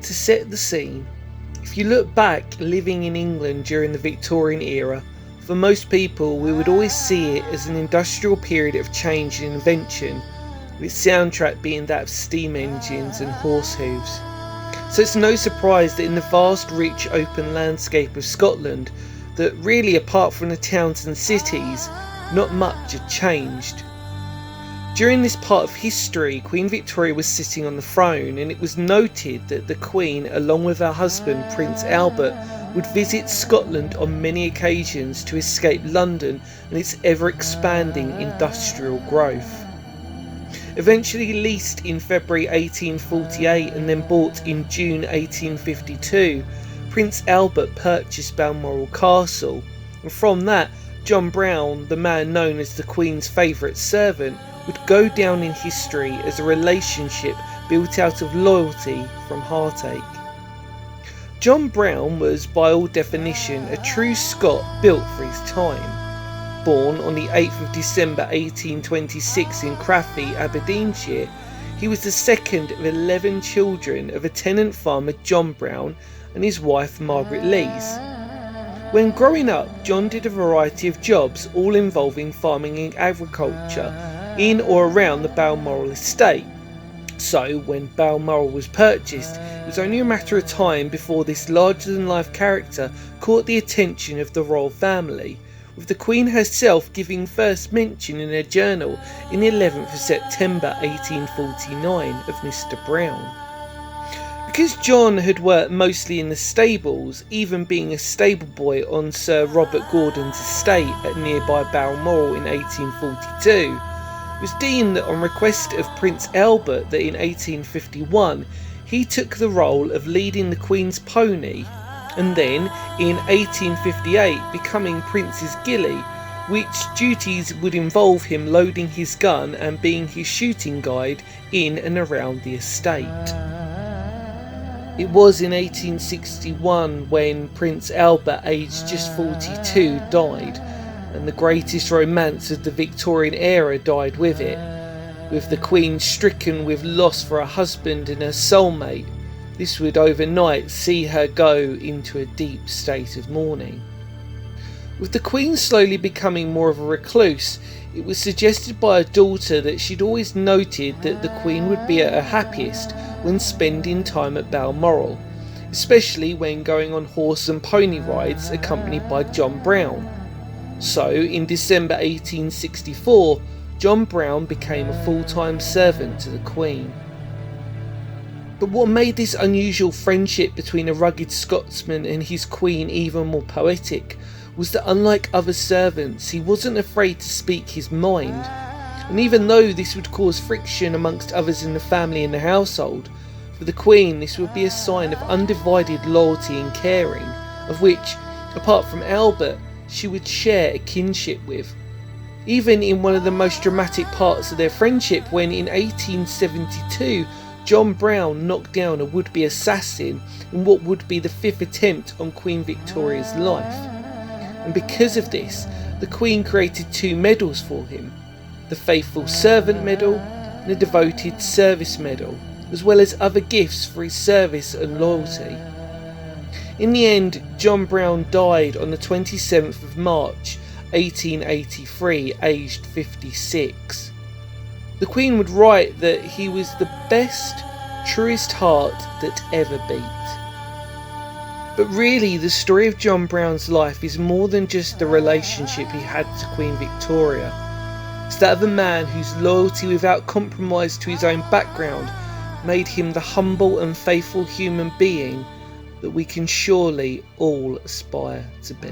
To set the scene, if you look back living in England during the Victorian era, for most people we would always see it as an industrial period of change and invention, with its soundtrack being that of steam engines and horse hooves. So it's no surprise that in the vast, rich, open landscape of Scotland, that really apart from the towns and cities, not much had changed. During this part of history, Queen Victoria was sitting on the throne, and it was noted that the Queen, along with her husband Prince Albert, would visit Scotland on many occasions to escape London and its ever-expanding industrial growth. Eventually leased in February 1848 and then bought in June 1852, Prince Albert purchased Balmoral Castle, and from that, John Brown, the man known as the Queen's favourite servant, would go down in history as a relationship built out of loyalty from heartache. John Brown was, by all definition, a true Scot built for his time. Born on the 8th of December 1826 in Crathie, Aberdeenshire, he was the second of 11 children of attendant farmer John Brown and his wife Margaret Lees. When growing up, John did a variety of jobs, all involving farming and agriculture, in or around the Balmoral estate. So, when Balmoral was purchased, it was only a matter of time before this larger-than-life character caught the attention of the royal family, with the Queen herself giving first mention in her journal in the 11th of September 1849 of Mr. Brown. Because John had worked mostly in the stables, even being a stable boy on Sir Robert Gordon's estate at nearby Balmoral in 1842, it was deemed that on request of Prince Albert that in 1851 he took the role of leading the Queen's pony, and then in 1858 becoming Prince's gilly, which duties would involve him loading his gun and being his shooting guide in and around the estate. It was in 1861 when Prince Albert, aged just 42, died, and the greatest romance of the Victorian era died with it, with the Queen stricken with loss for her husband and her soulmate. This would overnight see her go into a deep state of mourning. With the Queen slowly becoming more of a recluse, it was suggested by her daughter that she'd always noted that the Queen would be at her happiest when spending time at Balmoral, especially when going on horse and pony rides accompanied by John Brown. So, in December 1864, John Brown became a full-time servant to the Queen. But what made this unusual friendship between a rugged Scotsman and his Queen even more poetic was that unlike other servants, he wasn't afraid to speak his mind. And even though this would cause friction amongst others in the family and the household, for the Queen this would be a sign of undivided loyalty and caring, of which, apart from Albert, she would share a kinship with. Even in one of the most dramatic parts of their friendship, when in 1872 John Brown knocked down a would-be assassin in what would be the 5th attempt on Queen Victoria's life. And because of this, the Queen created 2 medals for him, the Faithful Servant Medal and the Devoted Service Medal, as well as other gifts for his service and loyalty. In the end, John Brown died on the 27th of March 1883, aged 56. The Queen would write that he was the best, truest heart that ever beat. But really, the story of John Brown's life is more than just the relationship he had to Queen Victoria. It's that of a man whose loyalty without compromise to his own background made him the humble and faithful human being that we can surely all aspire to be.